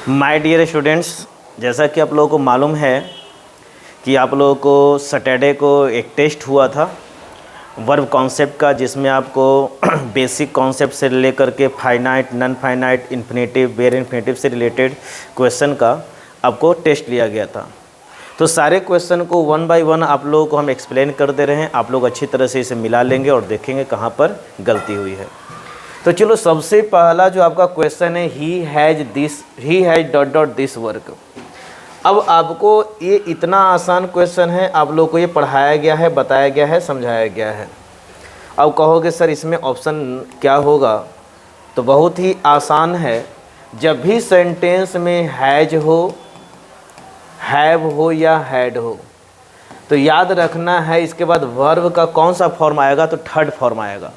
My dear students, जैसा कि आप लोगों को मालूम है कि आप लोगों को सैटरडे को एक टेस्ट हुआ था वर्ब कॉन्सेप्ट का, जिसमें आपको बेसिक कॉन्सेप्ट से लेकर के finite, non finite, infinitive, where infinitive से रिलेटेड क्वेश्चन का आपको टेस्ट लिया गया था। तो सारे क्वेश्चन को वन बाय वन आप लोगों को हम एक्सप्लेन कर दे रहे हैं। आप लोग अच्छी तरह से इसे मिला लेंगे और देखेंगे कहाँ पर गलती हुई है। तो चलो, सबसे पहला जो आपका क्वेश्चन है, he has dot dot this work. अब आपको ये इतना आसान क्वेश्चन है, आप लोग को ये पढ़ाया गया है, बताया गया है, समझाया गया है। अब कहोगे सर इसमें ऑप्शन क्या होगा? तो बहुत ही आसान है। जब भी सेंटेंस में हैज हो, हैव हो या हैड हो, तो याद रखना है इसके बाद वर्ब का कौन सा फॉर्म आएगा? तो थर्ड फॉर्म आएगा।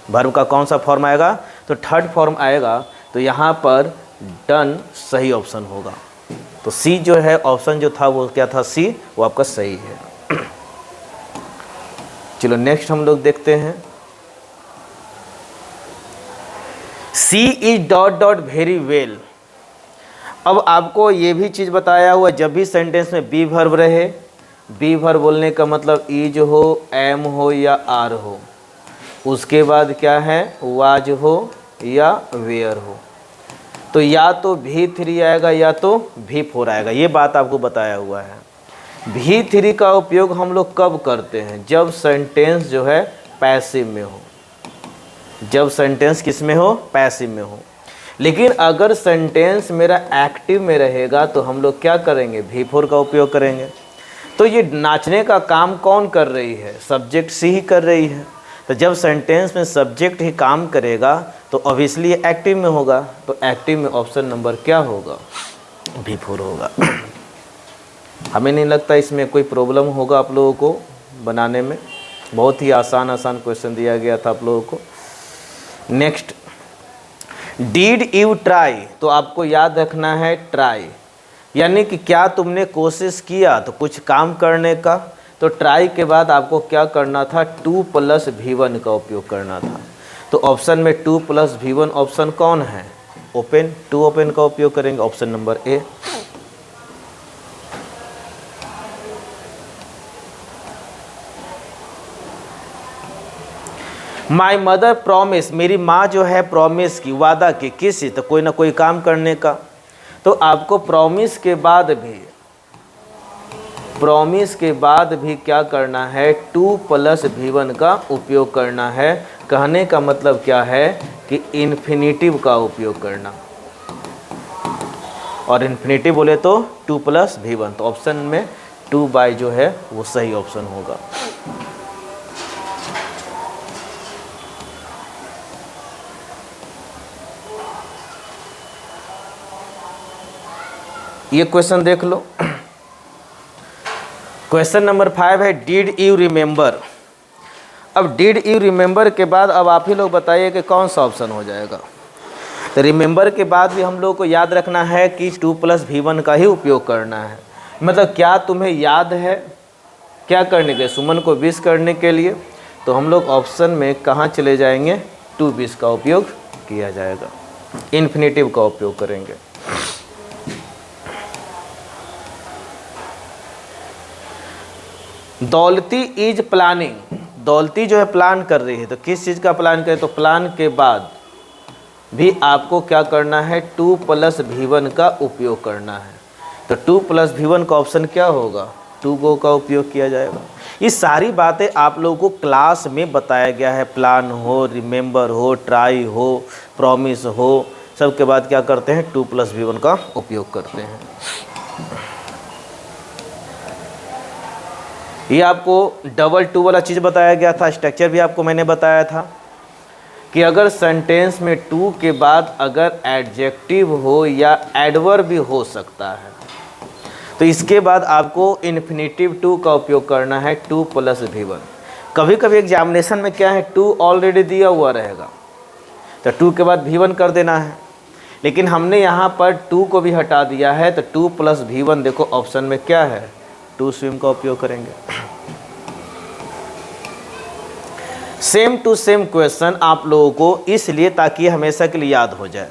वर्ब का कौन सा फॉर्म आएगा? तो थर्ड फॉर्म आएगा। तो यहाँ पर डन सही ऑप्शन होगा। तो सी जो है ऑप्शन जो था वो क्या था? सी, वो आपका सही है। चलो नेक्स्ट हम लोग देखते हैं। She is dot dot very well. अब आपको ये भी चीज़ बताया हुआ, जब भी सेंटेंस में बी वर्ब रहे, बी वर्ब बोलने का मतलब इज हो, एम हो या आर हो, उसके बाद क्या है? वाज हो या वेयर हो। तो या तो V3 आएगा या तो V4 आएगा। ये बात आपको बताया हुआ है। V3 का उपयोग हम लोग कब करते हैं? जब सेंटेंस जो है पैसिव में हो। जब सेंटेंस किस में हो? पैसिव में हो। लेकिन अगर सेंटेंस मेरा एक्टिव में रहेगा तो हम लोग क्या करेंगे? V4 का उपयोग करेंगे। तो ये नाचने का काम कौन कर रही है? सब्जेक्ट सी ही कर रही है। तो जब सेंटेंस में सब्जेक्ट ही काम करेगा तो ऑब्वियसली एक्टिव में होगा। तो एक्टिव में ऑप्शन नंबर क्या होगा? V4 होगा। हमें नहीं लगता इसमें कोई प्रॉब्लम होगा आप लोगों को बनाने में। बहुत ही आसान क्वेश्चन दिया गया था आप लोगों को। Next, did you try. तो आपको याद रखना है ट्राई, यानी कि क्या तुमने कोशिश किया तो कुछ काम करने का। तो ट्राई के बाद आपको क्या करना था? 2 + V1 का उपयोग करना था। तो ऑप्शन में 2 + V1 ऑप्शन कौन है? ओपन, 2 ओपन का उपयोग करेंगे, option number A. My mother promise. मेरी माँ जो है प्रॉमिस की, वादा की, किसी तो कोई ना कोई काम करने का। तो आपको प्रॉमिस के बाद भी क्या करना है? 2 + V1 का उपयोग करना है। कहने का मतलब क्या है कि इन्फिनेटिव का उपयोग करना। और इन्फिनेटिव बोले तो 2 + V1। तो ऑप्शन में 2 बाय जो है वो सही ऑप्शन होगा। ये क्वेश्चन देख लो। क्वेश्चन नंबर 5 है, डिड यू रिमेंबर। अब डिड यू रिमेंबर के बाद अब आप ही लोग बताइए कि कौन सा ऑप्शन हो जाएगा। तो रिमेंबर के बाद भी हम लोग को याद रखना है कि 2 + V1 का ही उपयोग करना है। मतलब क्या तुम्हें याद है? क्या करने के लिए? सुमन को विश करने के लिए। तो हम लोग ऑप्शन में कहाँ चले जाएंगे? 2 विश का उपयोग किया जाएगा, इन्फिनेटिव का उपयोग करेंगे। दौलती इज प्लानिंग। दौलती जो है प्लान कर रही है। तो किस चीज़ का प्लान करे? तो प्लान के बाद भी आपको क्या करना है? 2 + V1 का उपयोग करना है। तो 2 + V1 का ऑप्शन क्या होगा? 2 गो का उपयोग किया जाएगा। ये सारी बातें आप लोगों को क्लास में बताया गया है। प्लान हो, रिमेंबर हो, ट्राई हो, प्रॉमिस हो, सब के बाद क्या करते हैं? 2 + V1 का उपयोग करते हैं। ये आपको डबल 2 वाला चीज़ बताया गया था। स्ट्रक्चर भी आपको मैंने बताया था कि अगर सेंटेंस में 2 के बाद अगर एडजेक्टिव हो या एडवर्ब भी हो सकता है, तो इसके बाद आपको इन्फिनेटिव 2 का उपयोग करना है, 2 + V1। कभी कभी एग्जामिनेशन में क्या है, 2 ऑलरेडी दिया हुआ रहेगा तो 2 के बाद V1 कर देना है। लेकिन हमने यहाँ पर 2 को भी हटा दिया है। तो 2 + V1 देखो ऑप्शन में क्या है? 2 स्विम का उपयोग करेंगे। सेम टू सेम क्वेश्चन आप लोगों को इसलिए ताकि हमेशा के लिए याद हो जाए।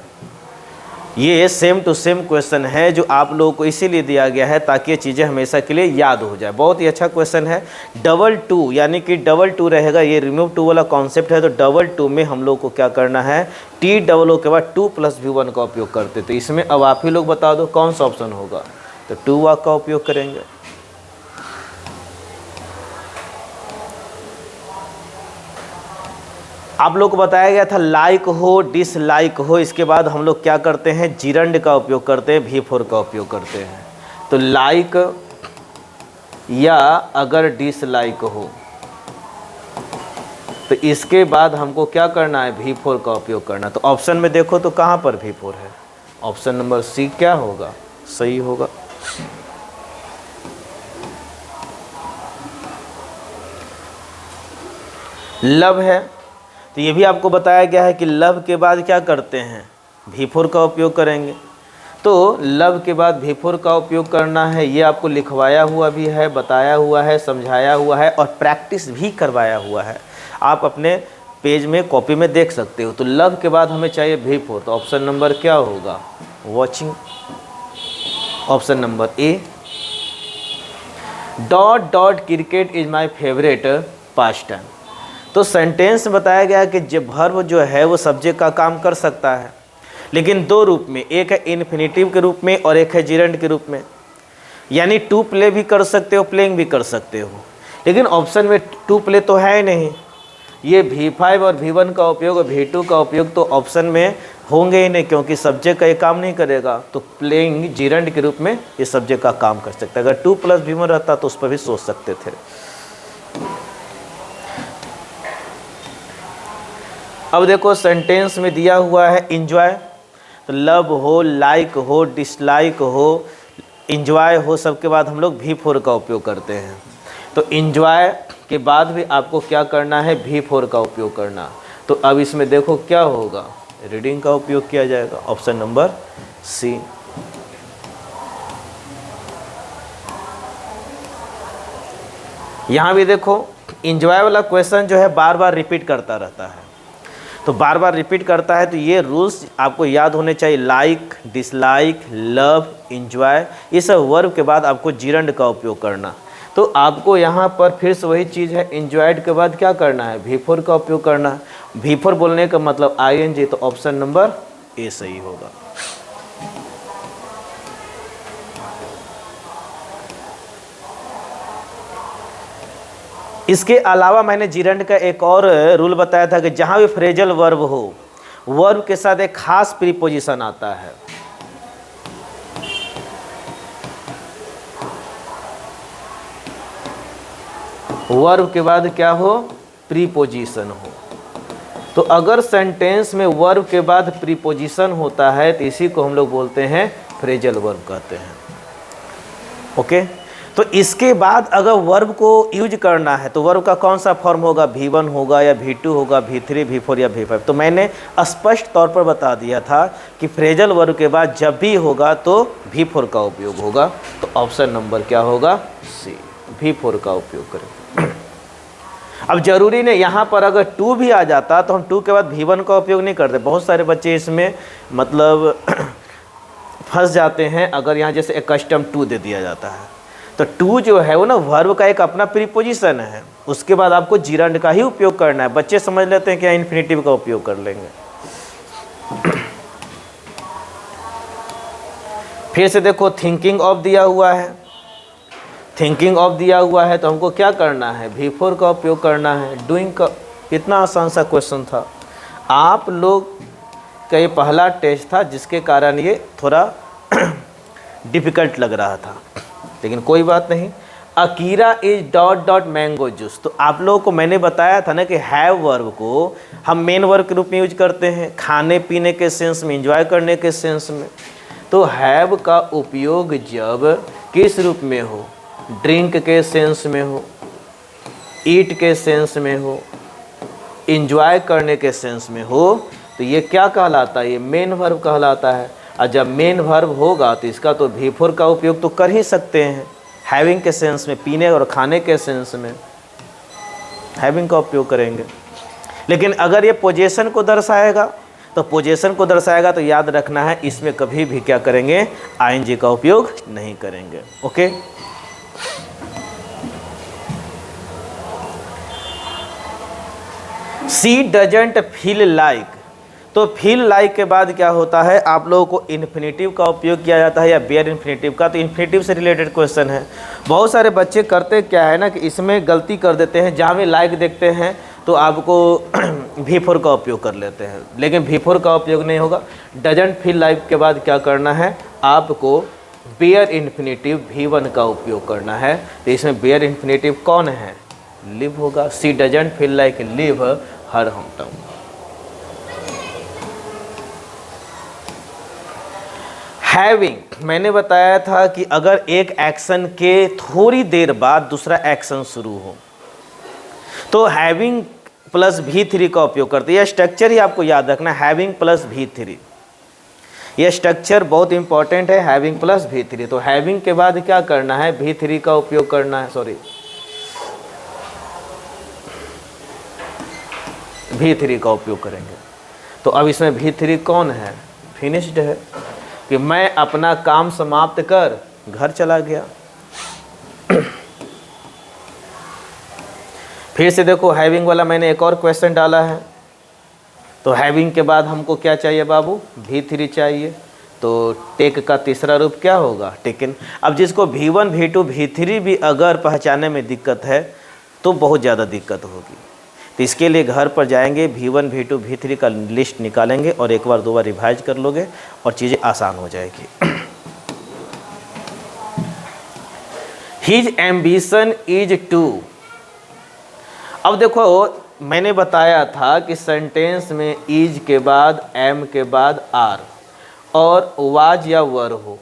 ये सेम टू सेम क्वेश्चन है जो आप लोगों को इसीलिए दिया गया है ताकि ये चीज़ें हमेशा के लिए याद हो जाए। बहुत ही अच्छा क्वेश्चन है। डबल टू यानी कि डबल टू रहेगा, ये रिमूव टू वाला कॉन्सेप्ट है। तो डबल टू में हम लोग को क्या करना है, टी डबल ओ के बाद 2 + V1 का उपयोग करते। तो इसमें अब आप ही लोग बता दो कौन सा ऑप्शन होगा। तो 2 वाक का उपयोग करेंगे। आप लोग को बताया गया था लाइक हो डिसलाइक हो, इसके बाद हम लोग क्या करते हैं, जिरंड का उपयोग करते हैं, V4 का उपयोग करते हैं। तो लाइक या अगर डिसलाइक हो तो इसके बाद हमको क्या करना है, V4 का उपयोग करना। तो ऑप्शन में देखो तो कहाँ पर V4 है, ऑप्शन नंबर सी क्या होगा, सही होगा। लव है तो ये भी आपको बताया गया है कि लव के बाद क्या करते हैं, V4 का उपयोग करेंगे। तो लव के बाद V4 का उपयोग करना है, ये आपको लिखवाया हुआ भी है, बताया हुआ है, समझाया हुआ है और प्रैक्टिस भी करवाया हुआ है। आप अपने पेज में कॉपी में देख सकते हो। तो लव के बाद हमें चाहिए V4, तो ऑप्शन नंबर क्या होगा, watching. Option number A. Dot dot cricket is my favourite pass time. तो सेंटेंस में बताया गया है कि जब वर्ब जो है वो सब्जेक्ट का काम कर सकता है, लेकिन 2 रूप में, एक है इन्फिनेटिव के रूप में और एक है जिरंड के रूप में। यानी टू प्ले भी कर सकते हो, प्लेइंग भी कर सकते हो। लेकिन ऑप्शन में टू प्ले तो है नहीं, ये V5 और V1 का उपयोग और V2 का उपयोग तो ऑप्शन में होंगे ही नहीं, क्योंकि सब्जेक्ट का ये काम नहीं करेगा। तो प्लेइंग जिरंड के रूप में ये सब्जेक्ट का काम कर सकता है। अगर 2 + V1 रहता तो उस पर भी सोच सकते थे। अब देखो सेंटेंस में दिया हुआ है इंजॉय। तो लव हो, लाइक हो, डिसलाइक हो, इंजॉय हो, सबके बाद हम लोग V4 का उपयोग करते हैं। तो इंजॉय के बाद भी आपको क्या करना है, V4 का उपयोग करना। तो अब इसमें देखो क्या होगा, रीडिंग का उपयोग किया जाएगा, ऑप्शन नंबर सी। यहाँ भी देखो इंजॉय वाला क्वेश्चन जो है बार बार रिपीट करता रहता है। तो बार बार रिपीट करता है तो ये रूल्स आपको याद होने चाहिए। लाइक, डिसलाइक, लव, इंजॉय, ये सब वर्ब के बाद आपको जिरंड का उपयोग करना। तो आपको यहाँ पर फिर से वही चीज़ है, इंजॉयड के बाद क्या करना है, V4 का उपयोग करना है। V4 बोलने का मतलब ING, तो ऑप्शन नंबर ए सही होगा। इसके अलावा मैंने जिरंड का एक और रूल बताया था कि जहाँ भी फ्रेजल वर्ब हो, वर्ब के साथ एक खास प्रीपोजिशन आता है। वर्ब के बाद क्या हो, प्रीपोजिशन हो। तो अगर सेंटेंस में वर्ब के बाद प्रीपोजिशन होता है तो इसी को हम लोग बोलते हैं फ्रेजल वर्ब कहते हैं। ओके, तो इसके बाद अगर वर्ब को यूज करना है तो वर्ब का कौन सा फॉर्म होगा, V1 होगा या V2 होगा, V3, V4 या V5। तो मैंने स्पष्ट तौर पर बता दिया था कि फ्रेजल वर्ब के बाद जब भी होगा तो V4 का उपयोग होगा। तो ऑप्शन नंबर क्या होगा, सी, V4 का उपयोग करें। अब जरूरी नहीं, यहाँ पर अगर 2 भी आ जाता तो हम 2 के बाद V1 का उपयोग नहीं करते। बहुत सारे बच्चे इसमें मतलब फंस जाते हैं। अगर यहाँ जैसे कस्टम 2 दे दिया जाता है तो 2 जो है वो ना वर्ब का एक अपना प्रीपोजिशन है, उसके बाद आपको जिरंड का ही उपयोग करना है। बच्चे समझ लेते हैं कि इन्फिनेटिव का उपयोग कर लेंगे। फिर से देखो थिंकिंग ऑफ दिया हुआ है, थिंकिंग ऑफ दिया हुआ है तो हमको क्या करना है, V4 का उपयोग करना है। डूइंग का, कितना आसान सा क्वेश्चन था। आप लोग का ये पहला टेस्ट था जिसके कारण ये थोड़ा डिफ़िकल्ट लग रहा था, लेकिन कोई बात नहीं। Akira is dot dot mango juice. तो आप लोगों को मैंने बताया था ना कि हैव वर्ब को हम मेन वर्ब के रूप में यूज करते हैं, खाने पीने के सेंस में, एंजॉय करने के सेंस में। तो हैव का उपयोग जब किस रूप में हो, ड्रिंक के सेंस में हो, ईट के सेंस में हो, एंजॉय करने के सेंस में हो, तो ये क्या कहलाता है, ये मेन वर्ब कहलाता है। और जब मेन वर्ब होगा तो इसका तो V4 का उपयोग तो कर ही सकते हैं। हैविंग के सेंस में, पीने और खाने के सेंस में हैविंग का उपयोग करेंगे। लेकिन अगर ये पोजीशन को दर्शाएगा तो पोजीशन को दर्शाएगा, तो याद रखना है इसमें कभी भी क्या करेंगे, आईएनजी का उपयोग नहीं करेंगे। Okay, she doesn't feel like, तो फील लाइक के बाद क्या होता है, आप लोगों को इन्फिनेटिव का उपयोग किया जाता है या बेयर इन्फिनेटिव का। तो इन्फिनेटिव से रिलेटेड क्वेश्चन है। बहुत सारे बच्चे करते क्या है ना कि इसमें गलती कर देते हैं, जहाँ भी लाइक देखते हैं तो आपको V4 का उपयोग कर लेते हैं, लेकिन V4 का उपयोग नहीं होगा। डजंट फील लाइक के बाद क्या करना है, आपको बेयर इन्फिनेटिव V1 का उपयोग करना है। तो इसमें बेयर इन्फिनेटिव कौन है, लिव होगा। She doesn't feel like live her home town. Having, मैंने बताया था कि अगर एक एक्शन के थोड़ी देर बाद दूसरा एक्शन शुरू हो तो हैविंग प्लस V3 का उपयोग करते हैं। यह स्ट्रक्चर ही आपको याद रखना, हैविंग प्लस V3, यह स्ट्रक्चर बहुत इंपॉर्टेंट है, हैविंग प्लस V3। तो हैविंग के बाद क्या करना है, V3 का उपयोग करना है, सॉरी V3 का उपयोग करेंगे। तो अब इसमें V3 कौन है, फिनिश्ड है, कि मैं अपना काम समाप्त कर घर चला गया। फिर से देखो, हैविंग वाला मैंने एक और क्वेश्चन डाला है। तो हैविंग के बाद हमको क्या चाहिए बाबू, V3 चाहिए। तो टेक का तीसरा रूप क्या होगा, टेकन। अब जिसको V1 V2 V3 भी अगर पहचानने में दिक्कत है तो बहुत ज़्यादा दिक्कत होगी। तो इसके लिए घर पर जाएंगे, V1 V2 V3 का लिस्ट निकालेंगे और एक बार दो बार रिवाइज कर लोगे और चीज़ें आसान हो जाएगी। हिज एम्बिशन इज टू, अब देखो मैंने बताया था कि सेंटेंस में इज के बाद एम के बाद आर और वाज या वर हो,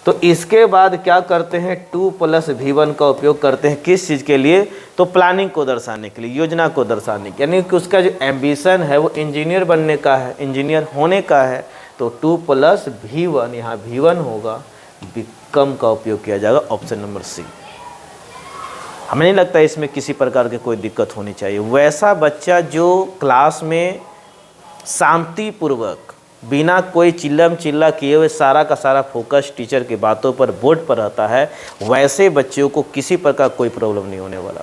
तो इसके बाद क्या करते हैं, 2 + V1 का उपयोग करते हैं। किस चीज़ के लिए, तो प्लानिंग को दर्शाने के लिए, योजना को दर्शाने के, यानी कि उसका जो एम्बिशन है वो इंजीनियर बनने का है, इंजीनियर होने का है। तो 2 + V1, यहाँ V1 होगा, बिकम का उपयोग किया जाएगा, ऑप्शन नंबर सी। हमें नहीं लगता इसमें किसी प्रकार की कोई दिक्कत होनी चाहिए। वैसा बच्चा जो क्लास में शांतिपूर्वक बिना कोई चिल्लम चिल्ला किए हुए सारा का सारा फोकस टीचर की बातों पर, बोर्ड पर रहता है, वैसे बच्चों को किसी प्रकार कोई प्रॉब्लम नहीं होने वाला।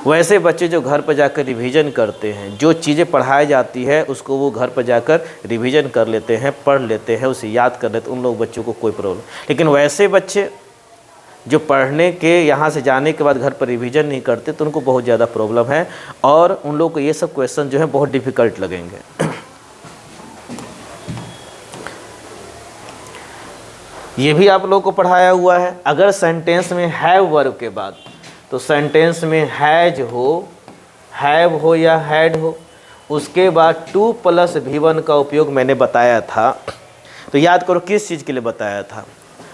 वैसे बच्चे जो घर पर जाकर रिवीजन करते हैं, जो चीज़ें पढ़ाई जाती है उसको वो घर पर जाकर रिवीजन कर लेते हैं, पढ़ लेते हैं, उसे याद कर लेते हैं, उन लोग बच्चों को कोई प्रॉब्लम। लेकिन वैसे बच्चे जो पढ़ने के यहाँ से जाने के बाद घर पर रिवीजन नहीं करते तो उनको बहुत ज़्यादा प्रॉब्लम है और उन लोग को ये सब क्वेश्चन जो है बहुत डिफ़िकल्ट लगेंगे। ये भी आप लोगों को पढ़ाया हुआ है। अगर सेंटेंस में हैव वर्ब के बाद, तो सेंटेंस में हैज हो, हैव हो या हैड हो, उसके बाद 2 + V1 का उपयोग मैंने बताया था। तो याद करो किस चीज़ के लिए बताया था,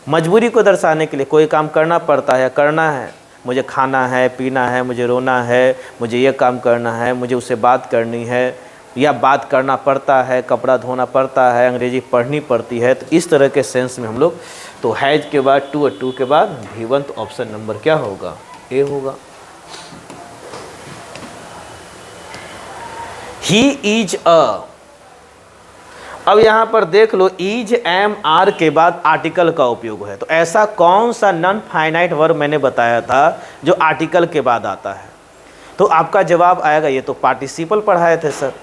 मजबूरी को दर्शाने के लिए। कोई काम करना पड़ता है, करना है, मुझे खाना है, पीना है, मुझे रोना है, मुझे ये काम करना है, मुझे उससे बात करनी है, या बात करना पड़ता है, कपड़ा धोना पड़ता है, अंग्रेजी पढ़नी पड़ती है। तो इस तरह के सेंस में हम लोग, तो हैज के बाद 2 और 2 के बाद V1, तो ऑप्शन नंबर क्या होगा, ए होगा। ही इज अ, अब यहाँ पर देख लो, इज एम आर के बाद आर्टिकल का उपयोग है। तो ऐसा कौन सा नॉन फाइनाइट वर्ब मैंने बताया था जो आर्टिकल के बाद आता है, तो आपका जवाब आएगा, ये तो पार्टिसिपल पढ़ाए थे सर।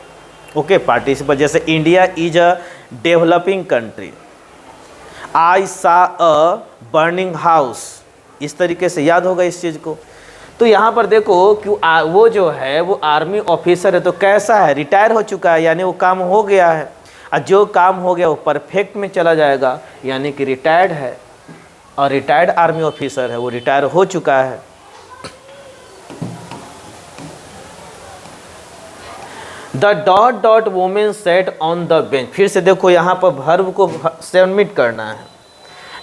ओके, पार्टिसिपल, जैसे India is a developing country, I saw a burning house, इस तरीके से याद होगा इस चीज़ को। तो यहाँ पर देखो कि वो जो है वो आर्मी ऑफिसर है, तो कैसा है, रिटायर हो चुका है, यानी वो काम हो गया है, और जो काम हो गया वो परफेक्ट में चला जाएगा, यानी कि रिटायर्ड है, और रिटायर्ड आर्मी ऑफिसर है, वो रिटायर हो चुका है। The dot dot women set on the bench, फिर से देखो यहाँ पर वर्ब को सबमिट करना है,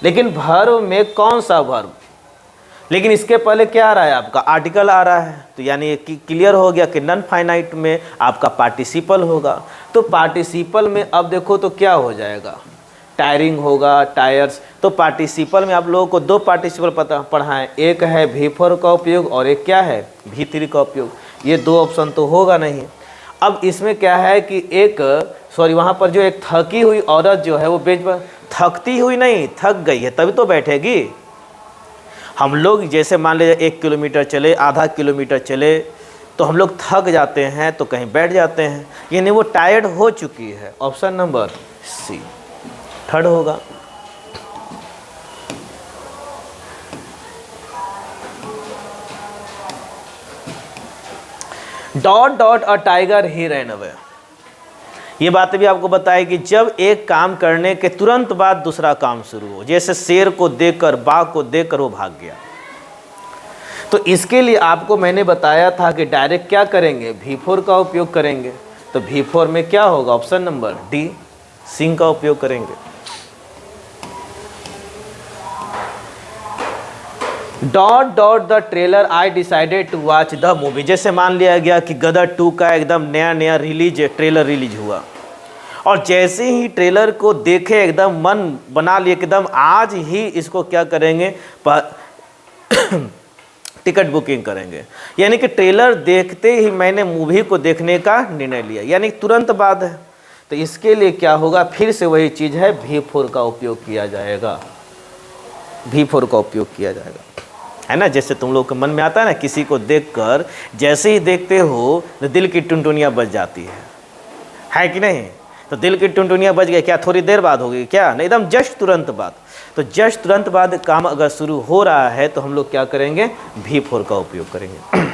लेकिन वर्ब में कौन सा वर्ब, लेकिन इसके पहले क्या आ रहा है, आपका आर्टिकल आ रहा है। तो यानी क्लियर हो गया कि नॉन फाइनाइट में आपका पार्टिसिपल होगा। तो पार्टिसिपल में अब देखो तो क्या हो जाएगा, टायरिंग होगा, टायर्स। तो पार्टिसिपल में आप लोगों को 2 पार्टिसिपल पढ़ाएं, एक है V4 का उपयोग और एक क्या है, V3 का उपयोग। ये 2 ऑप्शन तो होगा नहीं। अब इसमें क्या है कि वहाँ पर जो एक थकी हुई औरत जो है वो बेंच पर थकती हुई नहीं, थक गई है तभी तो बैठेगी। हम लोग जैसे मान लीजिए 1 किलोमीटर चले, आधा किलोमीटर चले, तो हम लोग थक जाते हैं तो कहीं बैठ जाते हैं, यानी वो टायर्ड हो चुकी है। ऑप्शन नंबर सी थर्ड होगा। Dot dot a tiger he ran away. ये बात भी आपको बताई कि जब एक काम करने के तुरंत बाद दूसरा काम शुरू हो, जैसे शेर को देखकर, बाघ को देखकर वो भाग गया। तो इसके लिए आपको मैंने बताया था कि डायरेक्ट क्या करेंगे, V4 का उपयोग करेंगे। तो V4 में क्या होगा, ऑप्शन नंबर डी सिंह का उपयोग करेंगे। Dot dot the trailer I decided to watch the movie. जैसे मान लिया गया कि गदर 2 का एकदम नया नया ट्रेलर रिलीज हुआ, और जैसे ही ट्रेलर को देखे एकदम मन बना लिए एकदम आज ही इसको क्या करेंगे, टिकट बुकिंग करेंगे। यानी कि ट्रेलर देखते ही मैंने मूवी को देखने का निर्णय लिया, यानी तुरंत बाद है। तो इसके लिए क्या होगा, फिर से वही चीज़ है, V4 का उपयोग किया जाएगा। V4 का उपयोग किया जाएगा, है ना। जैसे तुम लोग के मन में आता है ना, किसी को देखकर जैसे ही देखते हो तो दिल की टुनटुनियाँ बज जाती है कि नहीं। तो दिल की टुनटुनियाँ बज गई, क्या थोड़ी देर बाद होगी क्या, नहीं, एकदम जस्ट तुरंत बाद। तो जस्ट तुरंत बाद काम अगर शुरू हो रहा है तो हम लोग क्या करेंगे, V4 का उपयोग करेंगे।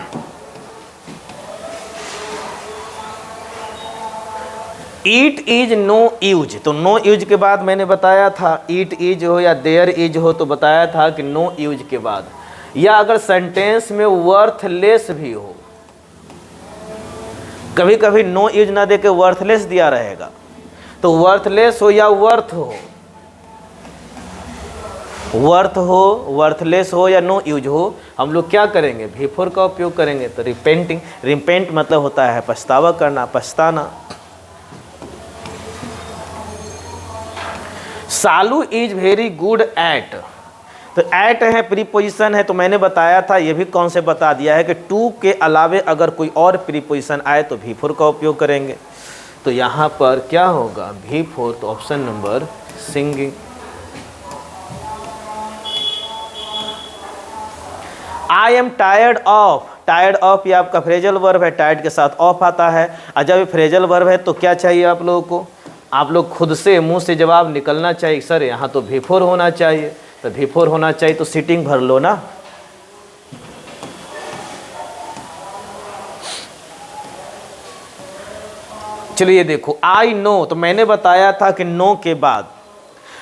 ईट इज नो यूज, तो नो यूज के बाद मैंने बताया था, ईट इज हो या देयर इज हो तो बताया था कि नो यूज के बाद, या अगर सेंटेंस में वर्थलेस भी हो, कभी कभी नो यूज ना देके वर्थलेस दिया रहेगा, तो वर्थलेस हो या वर्थ हो, वर्थ हो, वर्थलेस हो या नो यूज हो, हम लोग क्या करेंगे, V4 का उपयोग करेंगे। तो रिपेंटिंग, रिपेंट मतलब होता है पछतावा करना, पछताना। सालू इज वेरी गुड एट, तो एट है प्रीपोजिशन है, तो मैंने बताया था, ये भी कौन से बता दिया है कि टू के अलावे अगर कोई और प्रीपोजिशन आए तो V4 का उपयोग करेंगे। तो यहाँ पर क्या होगा, V4, तो option number singing. I am tired of, tired of ये आपका फ्रेजल वर्ब है, टायर्ड के साथ ऑफ आता है। और जब ये फ्रेजल वर्ब है तो क्या चाहिए आप लोगों को, आप लोग खुद से मुंह से जवाब निकलना चाहिए, सर यहाँ तो V4 होना चाहिए। तो V4 होना चाहिए, तो सीटिंग भर लो ना। चलिए देखो, आई नो, तो मैंने बताया था कि नो के बाद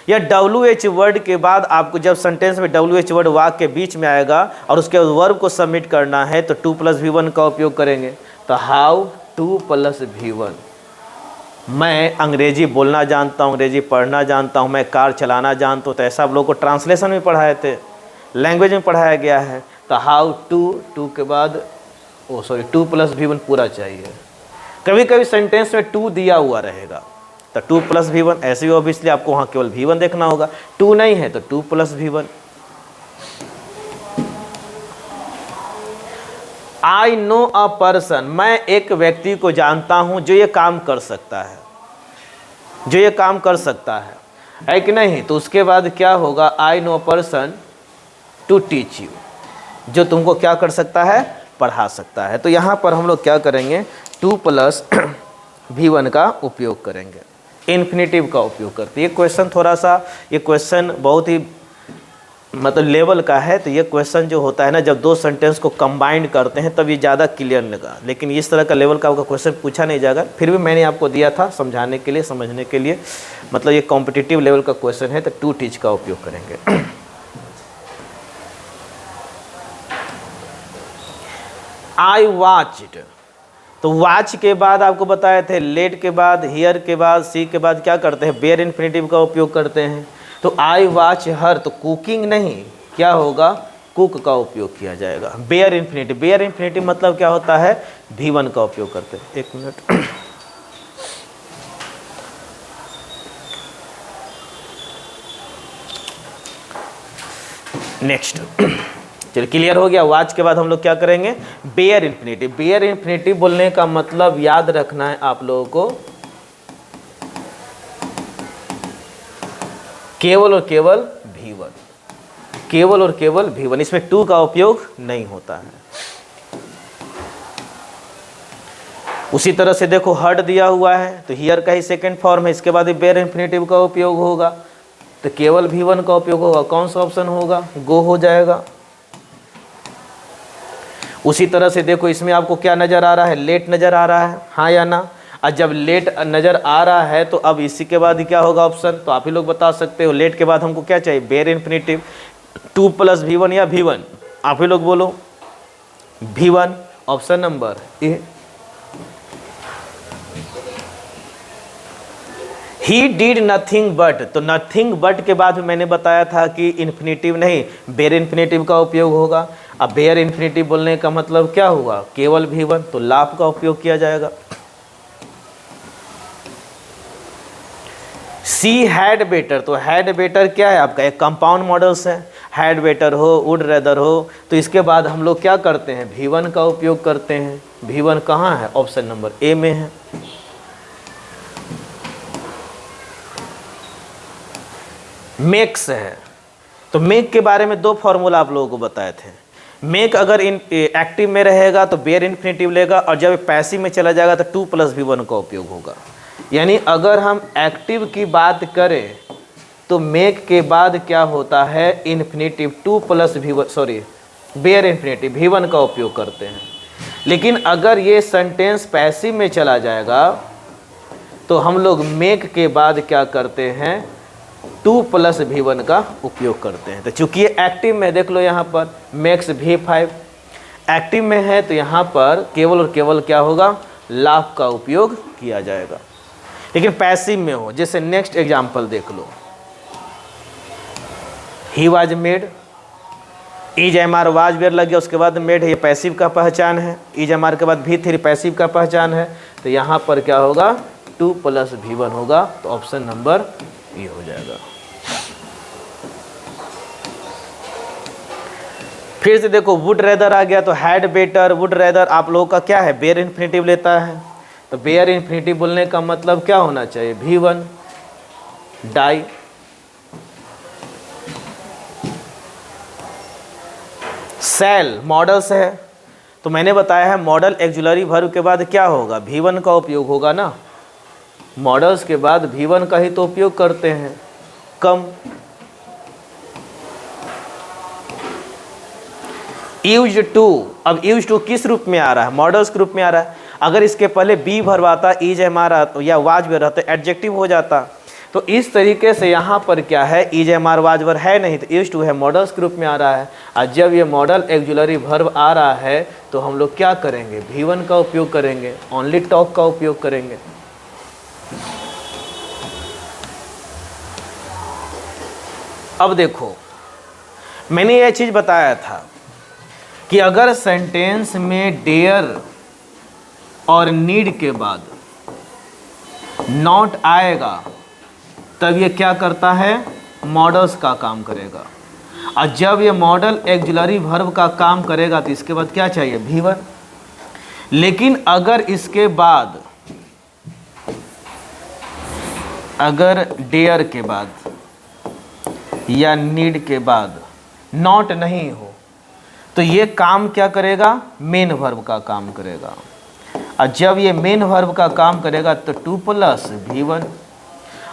या WH वर्ड के बाद आपको जब सेंटेंस में WH वर्ड वाक्य के बीच में आएगा और उसके वर्ब को सबमिट करना है तो 2+V1 का उपयोग करेंगे। तो हाउ 2+V1, मैं अंग्रेजी बोलना जानता हूँ, अंग्रेजी पढ़ना जानता हूँ, मैं कार चलाना जानता हूँ। तो ऐसा आप लोगों को ट्रांसलेशन में पढ़ाए थे, लैंग्वेज में पढ़ाया गया है। तो हाउ 2 के बाद 2+V1 पूरा चाहिए। कभी कभी सेंटेंस में 2 दिया हुआ रहेगा तो 2+V1, ऐसे ही ऑब्वियसली आपको वहाँ केवल V1 देखना होगा। 2 नहीं है तो 2+V1। I know a person, मैं एक व्यक्ति को जानता हूं जो ये काम कर सकता है, जो ये काम कर सकता है कि नहीं। तो उसके बाद क्या होगा, I know a person to teach you, जो तुमको क्या कर सकता है, पढ़ा सकता है। तो यहाँ पर हम लोग क्या करेंगे, 2+V1 का उपयोग करेंगे, इन्फिनेटिव का उपयोग करते हैं। ये क्वेश्चन थोड़ा सा, ये क्वेश्चन बहुत ही मतलब लेवल का है। तो ये क्वेश्चन जो होता है ना, जब दो सेंटेंस को कंबाइंड करते हैं तब ये ज़्यादा क्लियर लगा, लेकिन इस तरह का लेवल का आपका क्वेश्चन पूछा नहीं जाएगा। फिर भी मैंने आपको दिया था समझाने के लिए, समझने के लिए, मतलब ये कॉम्पिटिटिव लेवल का क्वेश्चन है। तो टू टीच का उपयोग करेंगे। आई वॉच्ड, तो वॉच के बाद आपको बताए थे, लेट के बाद, हियर के बाद, सी के बाद क्या करते हैं, बेयर इन्फिनेटिव का उपयोग करते हैं। तो आई वॉच हर, तो कुकिंग नहीं, क्या होगा, कुक का उपयोग किया जाएगा। बेयर इन्फिनेटिव, बेयर इन्फिनेटिव मतलब क्या होता है, V1 का उपयोग करते हैं। एक मिनट, नेक्स्ट चलिए क्लियर हो गया। वाच के बाद हम लोग क्या करेंगे, बेयर इन्फिनेटिव। बेयर इन्फिनेटिव बोलने का मतलब याद रखना है आप लोगों को, केवल और केवल V1, केवल और केवल V1, इसमें टू का उपयोग नहीं होता है। उसी तरह से देखो हर्ड दिया हुआ है तो हियर का ही सेकंड फॉर्म है, इसके बाद बेयर इन्फिनेटिव का उपयोग होगा तो केवल V1 का उपयोग होगा। कौन सा ऑप्शन होगा, गो हो जाएगा। उसी तरह से देखो इसमें आपको क्या नज़र आ रहा है, लेट नज़र आ रहा है, हाँ या ना। और जब लेट नज़र आ रहा है तो अब इसी के बाद क्या होगा ऑप्शन, तो आप ही लोग बता सकते हो। लेट के बाद हमको क्या चाहिए, बेयर इन्फिनेटिव, 2 + V1 या V1, आप ही लोग बोलो। V1 option number A. He did nothing but, तो नथिंग बट के बाद मैंने बताया था कि इन्फिनेटिव नहीं बेयर इन्फिनेटिव का उपयोग होगा। अब बेयर इन्फिनेटिव बोलने का मतलब क्या हुआ, केवल V1, तो लाभ का उपयोग किया जाएगा। सी हैड बेटर, तो हैड बेटर क्या है आपका, एक कंपाउंड मॉडल्स है। हैड बेटर हो, वुड रेदर हो, तो इसके बाद हम लोग क्या करते हैं, V1 का उपयोग करते हैं। V1 कहाँ है, ऑप्शन नंबर ए में है। मेक्स है, तो मेक के बारे में 2 फॉर्मूला आप लोगों को बताए थे। मेक अगर एक्टिव में रहेगा तो बेयर इन्फिनेटिव लेगा, और जब पैसिव में चला जाएगा तो 2 + V1 का उपयोग होगा। यानी अगर हम एक्टिव की बात करें तो मेक के बाद क्या होता है, infinitive 2 + V1, sorry bear infinitive V1 का उपयोग करते हैं। लेकिन अगर ये सेंटेंस पैसिव में चला जाएगा तो हम लोग मेक के बाद क्या करते हैं, 2 + V1 का उपयोग करते हैं। तो चूंकि ये एक्टिव में, देख लो यहाँ पर मेक्स V5 एक्टिव में है, तो यहाँ पर केवल और केवल क्या होगा, लाभ का उपयोग किया जाएगा। लेकिन पैसिव में हो, जैसे नेक्स्ट एग्जाम्पल देख लो, he was made, is MR was where लग गया, उसके बाद मेड है, ये पैसिव का पहचान है। इज MR के बाद V3 पैसिव का पहचान है, तो यहाँ पर क्या होगा, 2 + V1 होगा, तो ऑप्शन नंबर ये हो जाएगा। फिर से देखो वुड रेदर आ गया, तो हैड बेटर, वुड रेदर आप लोगों का क्या है, बेयर इन्फिनेटिव लेता है। तो बेयर इन्फिनेटिव बोलने का मतलब क्या होना चाहिए, V1 डाई। सेल मॉडल्स है, तो मैंने बताया है मॉडल एक्जुलरी वर्ब के बाद क्या होगा, V1 का उपयोग होगा ना। मॉडल्स के बाद V1 का ही तो उपयोग करते हैं। कम, यूज्ड टू, अब यूज्ड टू किस रूप में आ रहा है, मॉडल्स के रूप में आ रहा है। अगर इसके पहले बी वर्ब आता, इज MR या वाज वेयर रहता, एडजेक्टिव हो जाता। तो इस तरीके से यहाँ पर क्या है, इज MR वाज वेयर है नहीं, तो यूज्ड टू है, मॉडल्स के रूप में आ रहा है। और जब ये मॉडल एक्जुलरी वर्ब आ रहा है तो हम लोग क्या करेंगे, V1 का उपयोग करेंगे, ओनली टॉक का उपयोग करेंगे। अब देखो मैंने यह चीज़ बताया था कि अगर सेंटेंस में डेयर और नीड के बाद नॉट आएगा तब ये क्या करता है, मॉडल्स का काम करेगा। और जब ये मॉडल एक्जुलरी वर्ब का काम करेगा तो इसके बाद क्या चाहिए, V1। लेकिन अगर इसके बाद, अगर डेयर के बाद या नीड के बाद नॉट नहीं हो तो ये काम क्या करेगा, मेन वर्ब का काम करेगा। और जब ये मेन वर्ब का काम करेगा तो 2 + V1।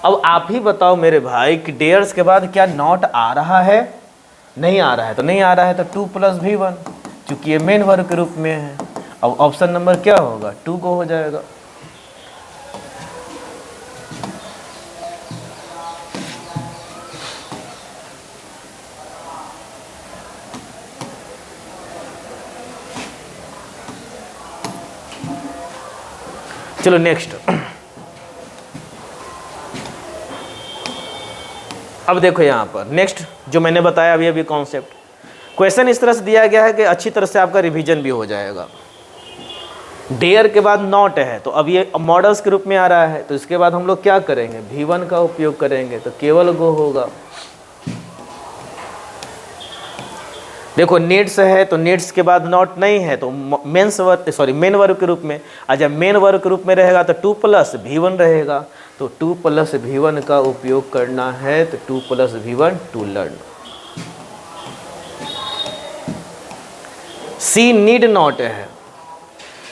अब आप ही बताओ मेरे भाई कि डेयर्स के बाद क्या नॉट आ रहा है, नहीं आ रहा है, तो नहीं आ रहा है तो 2 + V1, क्योंकि ये मेन वर्ब के रूप में है। अब ऑप्शन नंबर क्या होगा, 2 को हो जाएगा। चलो नेक्स्ट, अब देखो यहाँ पर नेक्स्ट जो मैंने बताया अभी कॉन्सेप्ट, क्वेश्चन इस तरह से दिया गया है कि अच्छी तरह से आपका रिवीजन भी हो जाएगा। डेयर के बाद नॉट है, तो अब ये मॉडल्स के रूप में आ रहा है, तो इसके बाद हम लोग क्या करेंगे, V1 का उपयोग करेंगे, तो केवल गो होगा। देखो नीड्स है तो नीड्स के बाद नॉट नहीं है तो मेन वर्ब के रूप में, और जब मेन वर्ब के रूप में रहेगा तो 2 + V1 रहेगा, तो 2 + V1 का उपयोग करना है, तो 2 + V1 to learn. She need not है,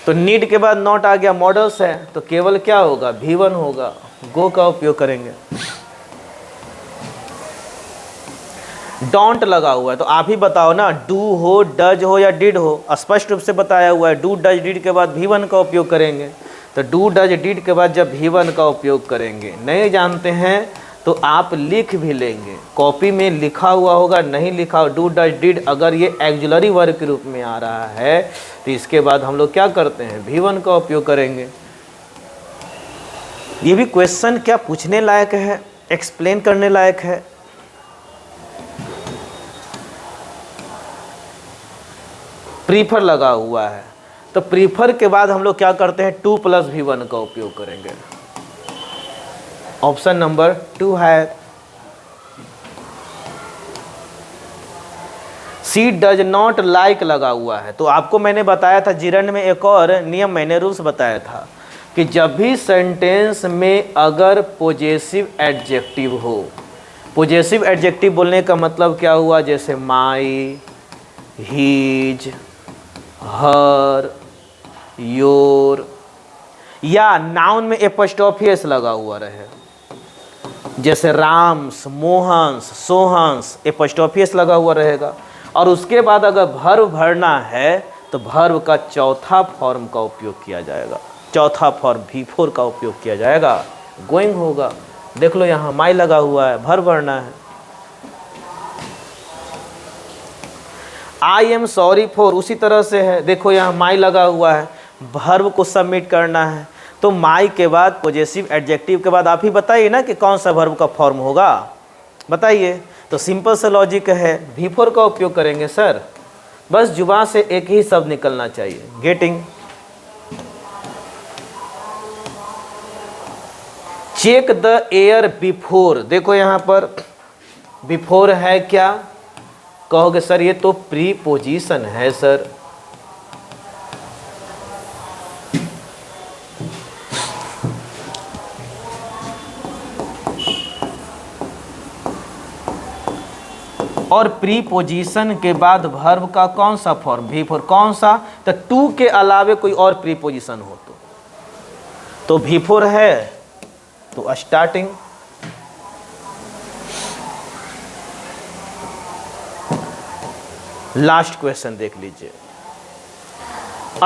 तो नीड के बाद नॉट आ गया, मॉडल्स है तो केवल क्या होगा, V1 होगा, गो का उपयोग करेंगे। डोंट लगा हुआ है तो आप ही बताओ ना, डू हो, डज हो या डिड हो, स्पष्ट रूप से बताया हुआ है, डू डज डिड के बाद V1 का उपयोग करेंगे, तो डू डज डिड के बाद जब V1 का उपयोग करेंगे, नहीं जानते हैं तो आप लिख भी लेंगे, कॉपी में लिखा हुआ होगा, नहीं लिखा हो डू डज डिड, अगर ये एक्जुलरी वर्ब के रूप में आ रहा है तो इसके बाद हम लोग क्या करते हैं, V1 का उपयोग करेंगे। ये भी क्वेश्चन क्या पूछने लायक है, एक्सप्लेन करने लायक है। प्रीफर लगा हुआ है तो प्रीफर के बाद हम लोग क्या करते हैं, 2 + V1 का उपयोग करेंगे। ऑप्शन नंबर 2 है। सी डज नॉट लाइक लगा हुआ है, तो आपको मैंने बताया था जिरन में एक और नियम, मैंने रूल्स बताया था कि जब भी सेंटेंस में अगर पॉजेसिव एडजेक्टिव हो, पॉजेसिव एडजेक्टिव बोलने का मतलब क्या हुआ, जैसे माई, हीज, हर, योर, या नाउन में एपोस्ट्रोफी एस लगा हुआ रहे, जैसे राम्स, मोहन्स, सोहन्स, एपोस्ट्रोफी एस लगा हुआ रहेगा, और उसके बाद अगर वर्ब भरना है तो वर्ब का चौथा फॉर्म का उपयोग किया जाएगा, चौथा फॉर्म V4 का उपयोग किया जाएगा, गोइंग होगा। देख लो यहाँ माई लगा हुआ है, वर्ब भरना है। आई एम सॉरी फॉर उसी तरह से है, देखो यहाँ माई लगा हुआ है, वर्ब को सबमिट करना है, तो माई के बाद पॉजेसिव एडजेक्टिव के बाद आप ही बताइए ना कि कौन सा वर्ब का फॉर्म होगा, बताइए। तो सिंपल सा लॉजिक है, V4 का उपयोग करेंगे सर, बस जुबान से एक ही शब्द निकलना चाहिए, getting. Check the air before, देखो यहाँ पर बिफोर है क्या, कहोगे सर ये तो प्रीपोजिशन है सर, और प्रीपोजिशन के बाद वर्ब का कौन सा फॉर्म, V4, कौन सा, तो 2 के अलावे कोई और प्रीपोजिशन हो तो V4 है, तो स्टार्टिंग। लास्ट क्वेश्चन देख लीजिए।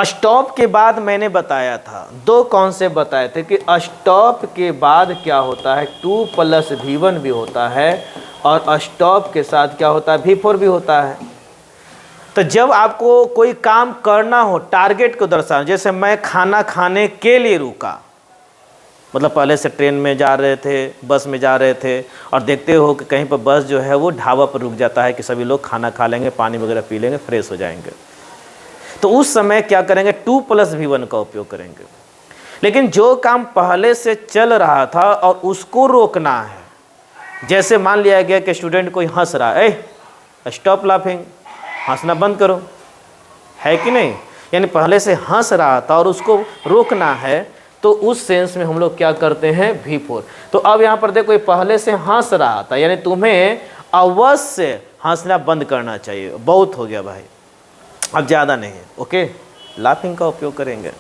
स्टॉप के बाद मैंने बताया था, 2 कॉन्सेप्ट बताए थे कि स्टॉप के बाद क्या होता है, 2 + V1 भी होता है, और स्टॉप के साथ क्या होता है, V4 भी होता है। तो जब आपको कोई काम करना हो, टारगेट को दर्शाना, जैसे मैं खाना खाने के लिए रुका, मतलब पहले से ट्रेन में जा रहे थे, बस में जा रहे थे, और देखते हो कि कहीं पर बस जो है वो ढाबा पर रुक जाता है कि सभी लोग खाना खा लेंगे, पानी वगैरह पी लेंगे, फ्रेश हो जाएंगे, तो उस समय क्या करेंगे, 2 + V1 का उपयोग करेंगे। लेकिन जो काम पहले से चल रहा था और उसको रोकना है, जैसे मान लिया गया कि स्टूडेंट कोई हंस रहा है, स्टॉप लाफिंग, हंसना बंद करो, है कि नहीं, यानी पहले से हंस रहा था और उसको रोकना है, तो उस सेंस में हम लोग क्या करते हैं, V4। तो अब यहाँ पर देखो, पहले से हंस रहा था, यानी तुम्हें अवश्य हंसना बंद करना चाहिए, बहुत हो गया भाई, अब ज़्यादा नहीं है, ओके। लाफिंग का उपयोग करेंगे,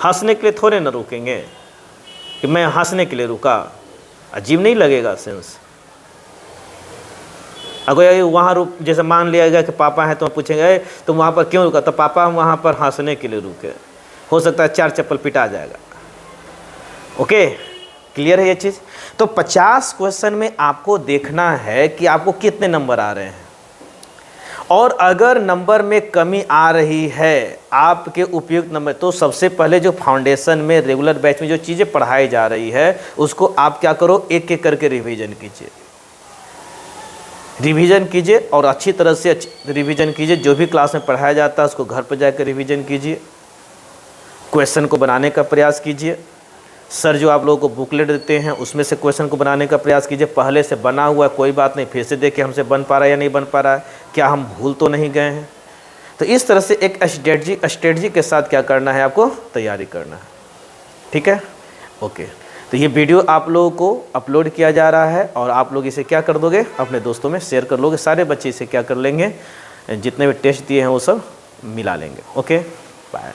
हंसने के लिए थोड़े ना रुकेंगे कि मैं हंसने के लिए रुका, अजीब नहीं लगेगा सेंस। अगर वहाँ रुक, जैसे मान लिया गया कि पापा हैं तो पूछेंगे तुम वहाँ पर क्यों रुका, तो पापा हम वहाँ पर हंसने के लिए रुके, हो सकता है 4 चप्पल पिटा जाएगा, ओके, क्लियर है ये चीज़। तो 50 क्वेश्चन में आपको देखना है कि आपको कितने नंबर आ रहे हैं, और अगर नंबर में कमी आ रही है आपके उपयुक्त नंबर, तो सबसे पहले जो फाउंडेशन में रेगुलर बैच में जो चीज़ें पढ़ाई जा रही है उसको आप क्या करो, एक एक करके रिवीजन कीजिए, रिवीजन कीजिए, और अच्छी तरह से रिवीजन कीजिए। जो भी क्लास में पढ़ाया जाता है उसको घर पर जाकर रिवीजन कीजिए, क्वेश्चन को बनाने का प्रयास कीजिए, सर जो आप लोगों को बुकलेट देते हैं उसमें से क्वेश्चन को बनाने का प्रयास कीजिए। पहले से बना हुआ है कोई बात नहीं, फिर से देखिए हमसे बन पा रहा है या नहीं बन पा रहा है, क्या हम भूल तो नहीं गए हैं। तो इस तरह से एक स्ट्रेटजी के साथ क्या करना है, आपको तैयारी करना है। ठीक है, ओके। तो ये वीडियो आप लोगों को अपलोड किया जा रहा है और आप लोग इसे क्या कर दोगे, अपने दोस्तों में शेयर कर लोगे। सारे बच्चे इसे क्या कर लेंगे, जितने भी टेस्ट दिए हैं वो सब मिला लेंगे। Okay, bye.